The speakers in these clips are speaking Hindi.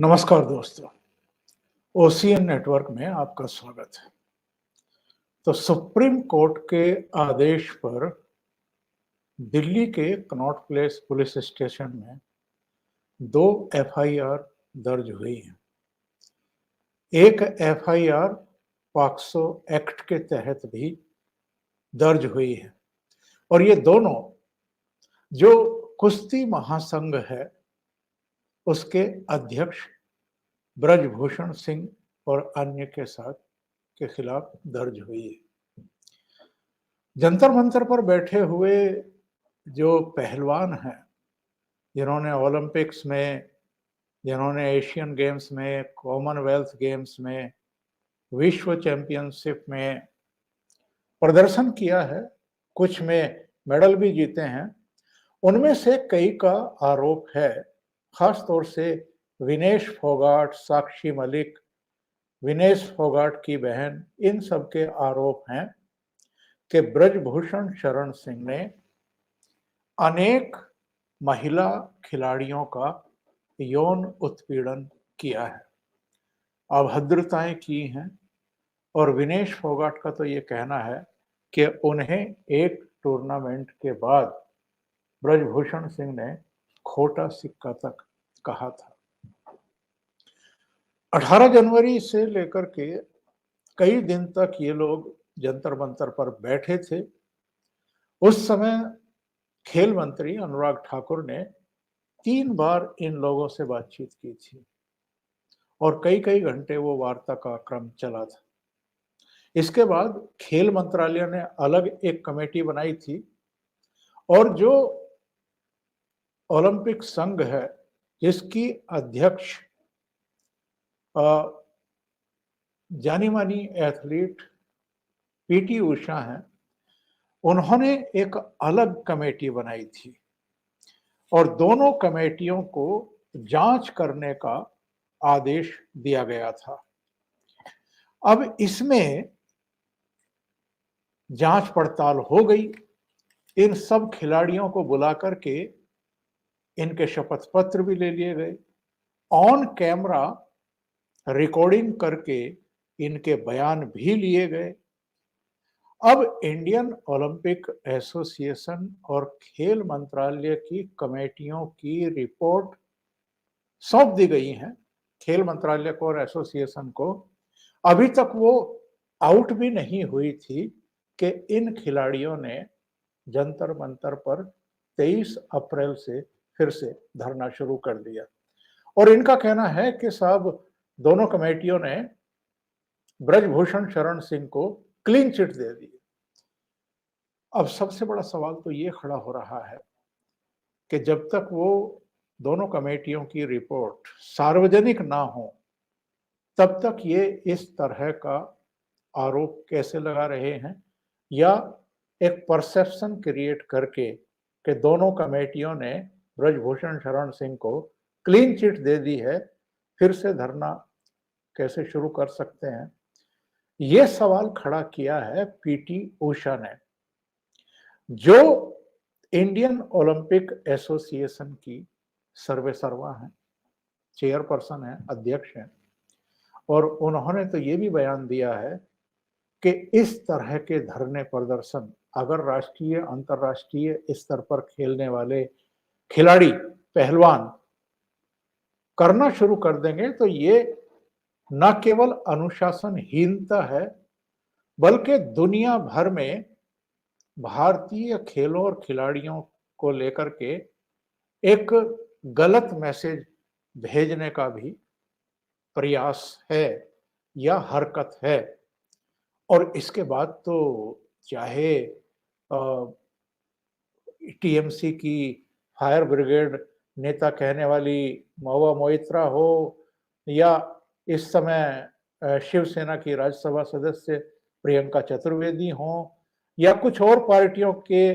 नमस्कार दोस्तों, ओशियन नेटवर्क में आपका स्वागत है। तो सुप्रीम कोर्ट के आदेश पर दिल्ली के कनॉट प्लेस पुलिस स्टेशन में 2 एफआईआर दर्ज हुई हैं। एक एफआईआर पॉक्सो एक्ट के तहत भी दर्ज हुई है और ये दोनों जो कुश्ती महासंघ है उसके अध्यक्ष ब्रजभूषण सिंह और अन्य के साथ के खिलाफ दर्ज हुई है। जंतर मंतर पर बैठे हुए जो पहलवान हैं, जिन्होंने ओलंपिक्स में, जिन्होंने एशियन गेम्स में, कॉमनवेल्थ गेम्स में, विश्व चैंपियनशिप में प्रदर्शन किया है, कुछ में मेडल भी जीते हैं, उनमें से कई का आरोप है, खास तौर से विनेश फोगाट, साक्षी मलिक, विनेश फोगाट की बहन, इन सब के आरोप हैं कि ब्रजभूषण शरण सिंह ने अनेक महिला खिलाड़ियों का यौन उत्पीड़न किया है, अभद्रताएं की हैं। और विनेश फोगाट का तो ये कहना है कि उन्हें एक टूर्नामेंट के बाद ब्रजभूषण सिंह ने खोटा सिक्का तक कहा था। 18 जनवरी से लेकर के कई दिन तक ये लोग जंतर मंतर पर बैठे थे। उस समय खेल मंत्री अनुराग ठाकुर ने 3 बार इन लोगों से बातचीत की थी और कई कई घंटे वो वार्ता का क्रम चला था। इसके बाद खेल मंत्रालय ने अलग एक कमेटी बनाई थी और जो ओलंपिक संघ है, जिसकी अध्यक्ष जानी मानी एथलीट पीटी उषा हैं, उन्होंने एक अलग कमेटी बनाई थी और दोनों कमेटियों को जांच करने का आदेश दिया गया था। अब इसमें जांच पड़ताल हो गई, इन सब खिलाड़ियों को बुला करके इनके शपथ पत्र भी ले लिए गए, ऑन कैमरा रिकॉर्डिंग करके इनके बयान भी लिए गए। अब इंडियन ओलंपिक एसोसिएशन और खेल मंत्रालय की कमेटियों की रिपोर्ट सौंप दी गई है खेल मंत्रालय को और एसोसिएशन को। अभी तक वो आउट भी नहीं हुई थी कि इन खिलाड़ियों ने जंतर मंतर पर 23 अप्रैल से फिर से धरना शुरू कर दिया और इनका कहना है कि साहब दोनों कमेटियों ने ब्रजभूषण शरण सिंह को क्लीन चिट दे दी। अब सबसे बड़ा सवाल तो ये खड़ा हो रहा है कि जब तक वो दोनों कमेटियों की रिपोर्ट सार्वजनिक ना हो तब तक ये इस तरह का आरोप कैसे लगा रहे हैं, या एक परसेप्शन क्रिएट करके कि दोनों कमेटियों ने ब्रजभूषण शरण सिंह को क्लीन चिट दे दी है, फिर से धरना कैसे शुरू कर सकते हैं। ये सवाल खड़ा किया है पीटी उषा ने, जो इंडियन ओलंपिक एसोसिएशन की सर्वेसर्वा हैं, चेयरपर्सन है, अध्यक्ष हैं, और उन्होंने तो ये भी बयान दिया है कि इस तरह के धरने प्रदर्शन अगर राष्ट्रीय अंतर्राष्ट्रीय स्तर पर खेलने वाले खिलाड़ी, पहलवान करना शुरू कर देंगे तो ये न केवल अनुशासनहीनता है, बल्कि दुनिया भर में भारतीय खेलों और खिलाड़ियों को लेकर के एक गलत मैसेज भेजने का भी प्रयास है या हरकत है। और इसके बाद तो चाहे टीएमसी की फायर ब्रिगेड नेता कहने वाली महुआ मोइत्रा हो, या इस समय शिवसेना की राज्यसभा सदस्य प्रियंका चतुर्वेदी हो, या कुछ और पार्टियों के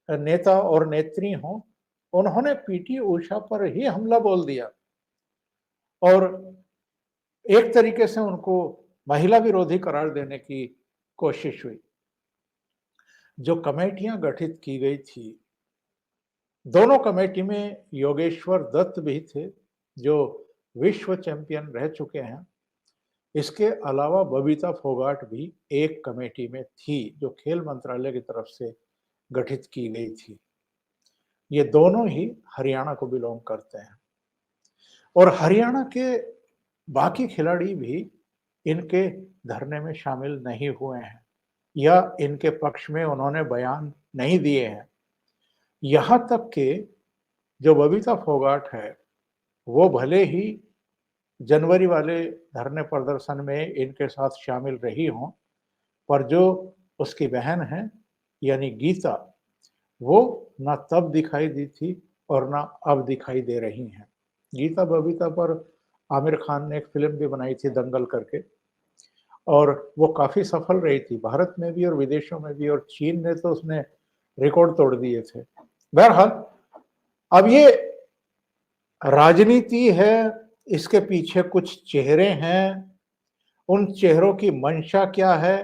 नेता और नेत्री हो, उन्होंने पीटी उषा पर ही हमला बोल दिया और एक तरीके से उनको महिला विरोधी करार देने की कोशिश हुई। जो कमेटियां गठित की गई थी, दोनों कमेटी में योगेश्वर दत्त भी थे, जो विश्व चैंपियन रह चुके हैं। इसके अलावा बबीता फोगाट भी एक कमेटी में थी जो खेल मंत्रालय की तरफ से गठित की गई थी। ये दोनों ही हरियाणा को बिलोंग करते हैं और हरियाणा के बाकी खिलाड़ी भी इनके धरने में शामिल नहीं हुए हैं या इनके पक्ष में उन्होंने बयान नहीं दिए हैं। यहाँ तक कि जो बबीता फोगाट है, वो भले ही जनवरी वाले धरने प्रदर्शन में इनके साथ शामिल रही हों, पर जो उसकी बहन है यानी गीता, वो ना तब दिखाई दी थी और ना अब दिखाई दे रही हैं। गीता बबीता पर आमिर खान ने एक फिल्म भी बनाई थी दंगल करके और वो काफी सफल रही थी, भारत में भी और विदेशों में भी, और चीन ने तो उसने रिकॉर्ड तोड़ दिए थे। बहरहाल अब ये राजनीति है, इसके पीछे कुछ चेहरे हैं, उन चेहरों की मंशा क्या है,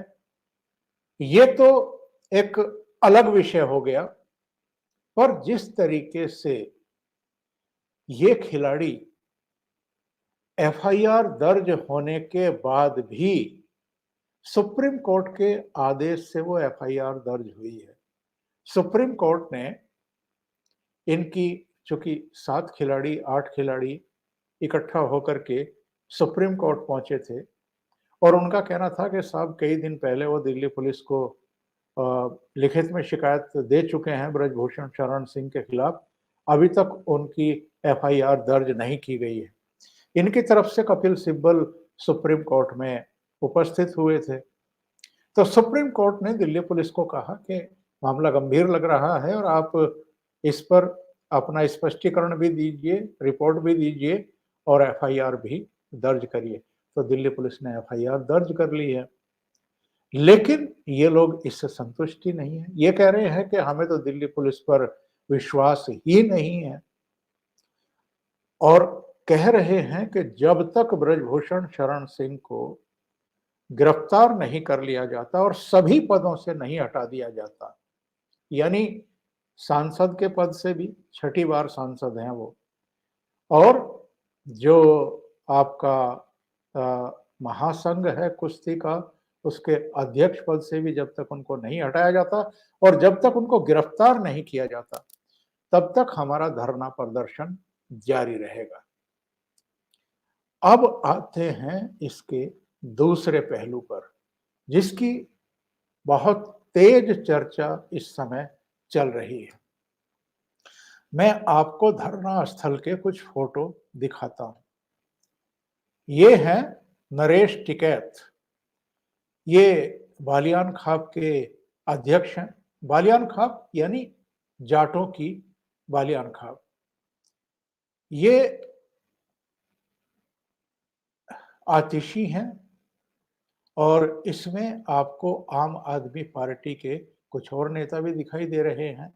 ये तो एक अलग विषय हो गया। पर जिस तरीके से ये खिलाड़ी एफआईआर दर्ज होने के बाद भी सुप्रीम कोर्ट के आदेश से वो एफआईआर दर्ज हुई है। सुप्रीम कोर्ट ने इनकी, चूंकि 7 खिलाड़ी 8 खिलाड़ी इकट्ठा होकर के सुप्रीम कोर्ट पहुंचे थे और उनका कहना था कि साहब कई दिन पहले वो दिल्ली पुलिस को लिखित में शिकायत दे चुके हैं ब्रजभूषण शरण सिंह के खिलाफ, अभी तक उनकी एफआईआर दर्ज नहीं की गई है। इनकी तरफ से कपिल सिब्बल सुप्रीम कोर्ट में उपस्थित हुए थे। तो सुप्रीम कोर्ट ने दिल्ली पुलिस को कहा कि मामला गंभीर लग रहा है और आप इस पर अपना स्पष्टीकरण भी दीजिए, रिपोर्ट भी दीजिए और एफआईआर भी दर्ज करिए। तो दिल्ली पुलिस ने एफआईआर दर्ज कर ली है, लेकिन ये लोग इससे संतुष्ट ही नहीं है। ये कह रहे हैं कि हमें तो दिल्ली पुलिस पर विश्वास ही नहीं है और कह रहे हैं कि जब तक ब्रजभूषण शरण सिंह को गिरफ्तार नहीं कर लिया जाता और सभी पदों से नहीं हटा दिया जाता, यानी सांसद के पद से भी 6ठी बार सांसद हैं वो, और जो आपका महासंघ है कुश्ती का, उसके अध्यक्ष पद से भी जब तक उनको नहीं हटाया जाता और जब तक उनको गिरफ्तार नहीं किया जाता, तब तक हमारा धरना प्रदर्शन जारी रहेगा। अब आते हैं इसके दूसरे पहलू पर, जिसकी बहुत तेज चर्चा इस समय चल रही है। मैं आपको धरना स्थल के कुछ फोटो दिखाता हूं। ये हैं नरेश टिकैत, ये बालियान खाप के अध्यक्ष हैं। बालियान खाप यानी जाटों की बालियान खाप। ये आतिशी हैं और इसमें आपको आम आदमी पार्टी के कुछ और नेता भी दिखाई दे रहे हैं,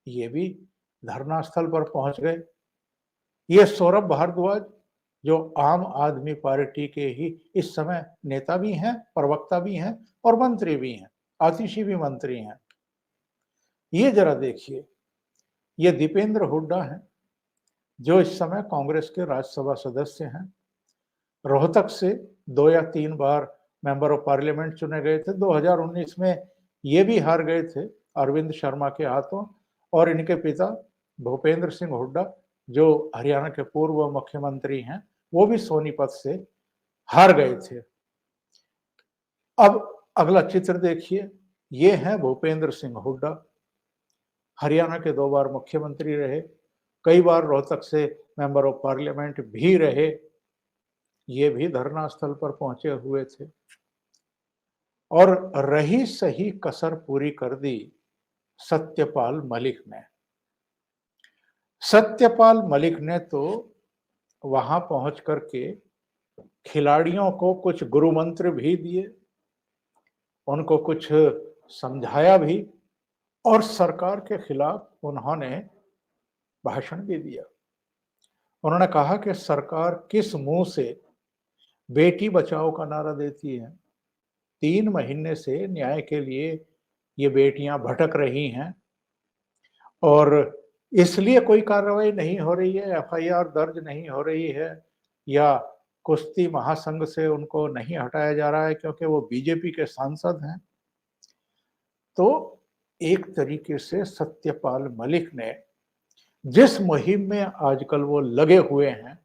ये भी धरना स्थल पर पहुंच गए। ये सौरभ भारद्वाज जो आम आदमी पार्टी के ही इस समय नेता भी हैं, प्रवक्ता भी हैं और मंत्री भी हैं, आतिशी भी मंत्री हैं। ये जरा देखिए, ये दीपेंद्र हुड्डा हैं जो इस समय कांग्रेस के राज्यसभा सदस्य हैं। रोहतक से 2 या 3 बार मेंबर ऑफ पार्लियामेंट चुने गए थे। 2019 में ये भी हार गए थे अरविंद शर्मा के हाथों, और इनके पिता भूपेंद्र सिंह हुड्डा जो हरियाणा के पूर्व मुख्यमंत्री हैं, वो भी सोनीपत से हार गए थे। अब अगला चित्र देखिए, ये है भूपेंद्र सिंह हुड्डा, हरियाणा के 2 बार मुख्यमंत्री रहे, कई बार रोहतक से मेंबर ऑफ पार्लियामेंट भी रहे। ये भी धरना स्थल पर पहुंचे हुए थे और रही सही कसर पूरी कर दी सत्यपाल मलिक ने। सत्यपाल मलिक ने तो वहां पहुंच करके खिलाड़ियों को कुछ गुरु मंत्र भी दिए, उनको कुछ समझाया भी और सरकार के खिलाफ उन्होंने भाषण भी दिया। उन्होंने कहा कि सरकार किस मुंह से बेटी बचाओ का नारा देती है, 3 महीने से न्याय के लिए ये बेटियां भटक रही हैं और इसलिए कोई कार्रवाई नहीं हो रही है, एफआईआर दर्ज नहीं हो रही है, या कुश्ती महासंघ से उनको नहीं हटाया जा रहा है क्योंकि वो बीजेपी के सांसद हैं। तो एक तरीके से सत्यपाल मलिक ने जिस मुहिम में आजकल वो लगे हुए हैं,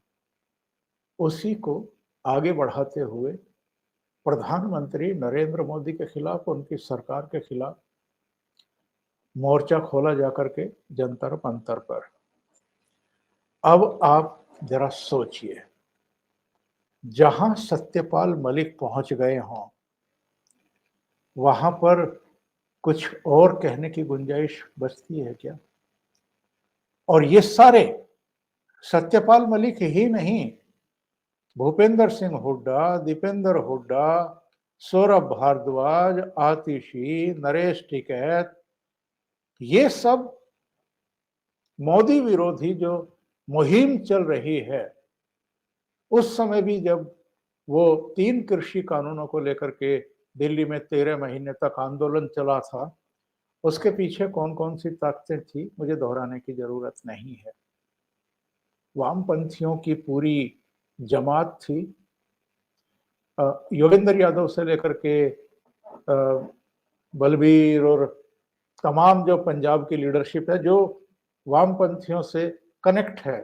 उसी को आगे बढ़ाते हुए प्रधानमंत्री नरेंद्र मोदी के खिलाफ, उनकी सरकार के खिलाफ मोर्चा खोला जाकर के जंतर मंतर पर। अब आप जरा सोचिए, जहां सत्यपाल मलिक पहुंच गए हों, वहां पर कुछ और कहने की गुंजाइश बचती है क्या? और ये सारे सत्यपाल मलिक ही नहीं, भूपेंद्र सिंह हुड्डा, दीपेंद्र हुड्डा, सौरभ भारद्वाज, आतिशी, नरेश टिकैत, ये सब मोदी विरोधी जो मुहिम चल रही है, उस समय भी जब वो 3 कृषि कानूनों को लेकर के दिल्ली में 13 महीने तक आंदोलन चला था, उसके पीछे कौन-कौन सी ताकतें थी, मुझे दोहराने की जरूरत नहीं है। वामपंथियों की पूरी जमात थी, योगेंद्र यादव से लेकर के बलबीर और तमाम जो पंजाब की लीडरशिप है, जो वामपंथियों से कनेक्ट है,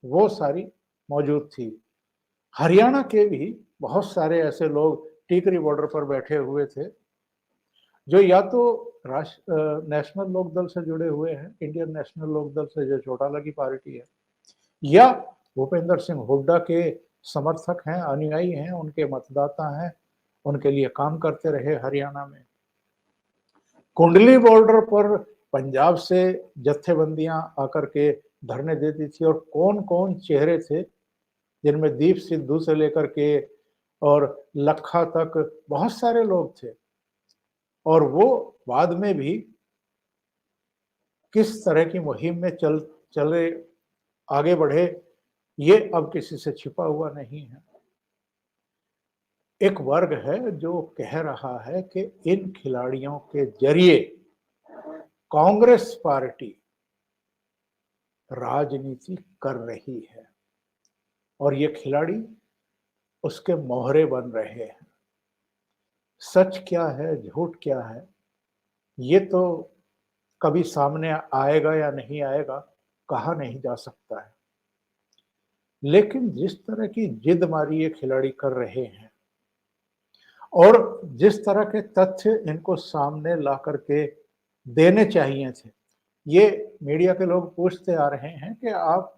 वो सारी मौजूद थी। हरियाणा के भी बहुत सारे ऐसे लोग टीकरी बॉर्डर पर बैठे हुए थे, जो या तो नेशनल लोकदल से जुड़े हुए हैं, इंडियन नेशनल लोकदल से, जो छोटा लगी पार्टी है, या भूपेंद्र सिंह हुड्डा के समर्थक हैं, अनुयायी हैं, उनके मतदाता हैं, उनके लिए काम करते रहे हरियाणा में। कुंडली बॉर्डर पर पंजाब से जत्थेबंदियां आकर के धरने देती थी, और कौन कौन चेहरे थे जिनमें दीप सिद्धू से लेकर के और लखा तक बहुत सारे लोग थे, और वो बाद में भी किस तरह की मुहिम में चले आगे बढ़े, ये अब किसी से छिपा हुआ नहीं है। एक वर्ग है जो कह रहा है कि इन खिलाड़ियों के जरिए कांग्रेस पार्टी राजनीति कर रही है, और ये खिलाड़ी उसके मोहरे बन रहे हैं। सच क्या है, झूठ क्या है, ये तो कभी सामने आएगा या नहीं आएगा, कहा नहीं जा सकता है। लेकिन जिस तरह की जिद मारी ये खिलाड़ी कर रहे हैं, और जिस तरह के तथ्य इनको सामने ला करके देने चाहिए थे, ये मीडिया के लोग पूछते आ रहे हैं कि आप,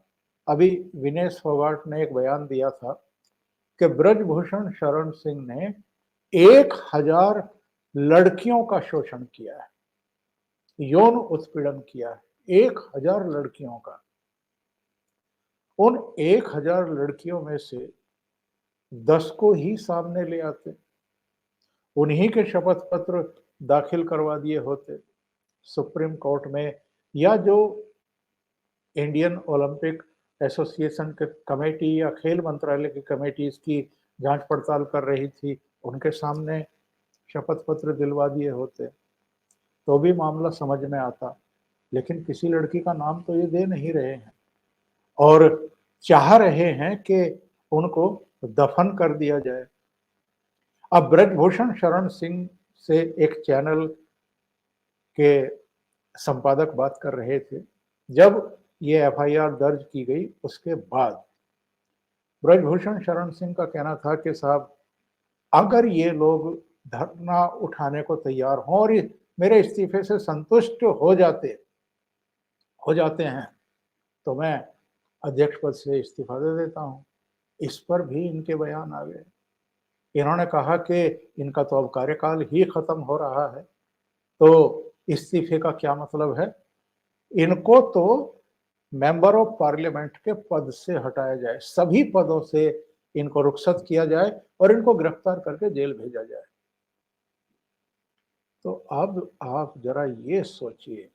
अभी विनेश फोगाट ने एक बयान दिया था कि ब्रजभूषण शरण सिंह ने 1000 लड़कियों का शोषण किया है, यौन उत्पीड़न किया है, 1000 लड़कियों का। उन 1000 लड़कियों में से 10 को ही सामने ले आते, उन्हीं के शपथ पत्र दाखिल करवा दिए होते सुप्रीम कोर्ट में, या जो इंडियन ओलंपिक एसोसिएशन के कमेटी या खेल मंत्रालय की कमेटी इसकी जांच पड़ताल कर रही थी, उनके सामने शपथ पत्र दिलवा दिए होते, तो भी मामला समझ में आता। लेकिन किसी लड़की का नाम तो ये दे नहीं रहे हैं, और चाह रहे हैं कि उनको दफन कर दिया जाए। अब ब्रजभूषण शरण सिंह से एक चैनल के संपादक बात कर रहे थे, जब ये एफआईआर दर्ज की गई उसके बाद ब्रजभूषण शरण सिंह का कहना था कि साहब, अगर ये लोग धरना उठाने को तैयार हों और मेरे इस्तीफे से संतुष्ट हो जाते हैं, तो मैं अध्यक्ष पद से इस्तीफा दे देता हूं। इस पर भी इनके बयान आ गए। इन्होंने कहा कि इनका तो अब कार्यकाल ही खत्म हो रहा है, तो इस्तीफे का क्या मतलब है। इनको तो मेंबर ऑफ पार्लियामेंट के पद से हटाया जाए, सभी पदों से इनको रुखसत किया जाए और इनको गिरफ्तार करके जेल भेजा जाए। तो अब आप जरा ये सोचिए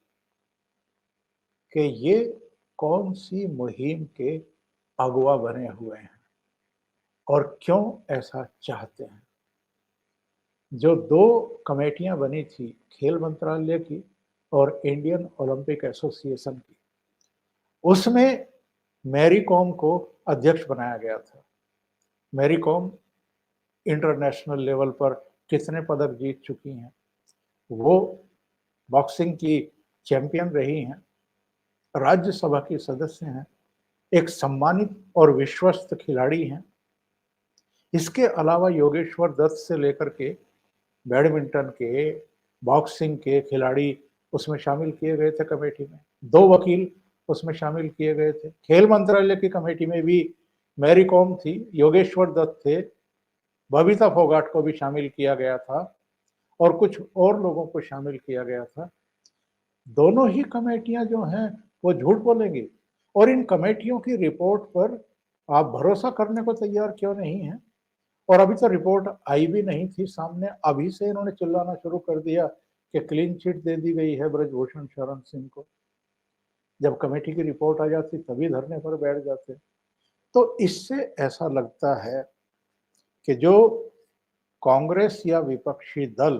कि ये कौन सी मुहिम के अगुवा बने हुए हैं और क्यों ऐसा चाहते हैं। जो 2 कमेटियां बनी थी, खेल मंत्रालय की और इंडियन ओलंपिक एसोसिएशन की, उसमें मैरी कॉम को अध्यक्ष बनाया गया था। मैरी कॉम इंटरनेशनल लेवल पर कितने पदक जीत चुकी हैं, वो बॉक्सिंग की चैंपियन रही हैं, राज्यसभा की सदस्य हैं, एक सम्मानित और विश्वस्त खिलाड़ी हैं। इसके अलावा योगेश्वर दत्त से लेकर के बैडमिंटन के, बॉक्सिंग के खिलाड़ी उसमें शामिल किए गए थे कमेटी में, 2 वकील उसमें शामिल किए गए थे। खेल मंत्रालय की कमेटी में भी मैरी कॉम थी, योगेश्वर दत्त थे, बबीता फोगाट को भी शामिल किया गया था और कुछ और लोगों को शामिल किया गया था। दोनों ही कमेटियां जो हैं वो झूठ बोलेंगी और इन कमेटियों की रिपोर्ट पर आप भरोसा करने को तैयार क्यों नहीं हैं? और अभी तो रिपोर्ट आई भी नहीं थी सामने, अभी से इन्होंने चिल्लाना शुरू कर दिया कि क्लीन चिट दे दी गई है ब्रजभूषण शरण सिंह को। जब कमेटी की रिपोर्ट आ जाती तभी धरने पर बैठ जाते। तो इससे ऐसा लगता है कि जो कांग्रेस या विपक्षी दल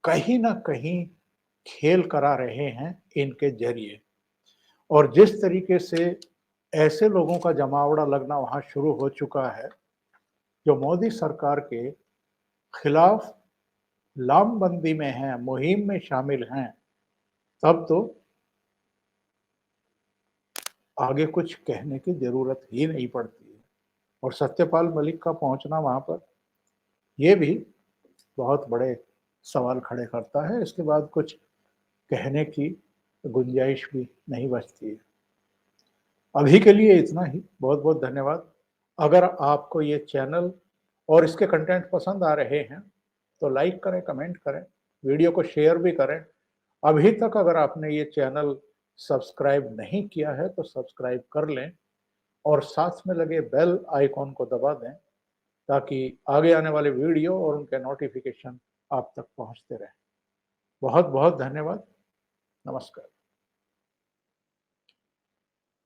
कहीं ना कहीं खेल करा रहे हैं इनके जरिए, और जिस तरीके से ऐसे लोगों का जमावड़ा लगना वहां शुरू हो चुका है जो मोदी सरकार के खिलाफ लामबंदी में हैं, मुहिम में शामिल हैं, तब तो आगे कुछ कहने की जरूरत ही नहीं पड़ती है। और सत्यपाल मलिक का पहुंचना वहां पर, यह भी बहुत बड़े सवाल खड़े करता है। इसके बाद कुछ कहने की गुंजाइश भी नहीं बचती है। अभी के लिए इतना ही। बहुत बहुत धन्यवाद। अगर आपको ये चैनल और इसके कंटेंट पसंद आ रहे हैं तो लाइक करें, कमेंट करें, वीडियो को शेयर भी करें। अभी तक अगर आपने ये चैनल सब्सक्राइब नहीं किया है तो सब्सक्राइब कर लें और साथ में लगे बेल आइकॉन को दबा दें ताकि आगे आने वाले वीडियो और उनके नोटिफिकेशन आप तक पहुंचते रहें। बहुत बहुत धन्यवाद। नमस्कार।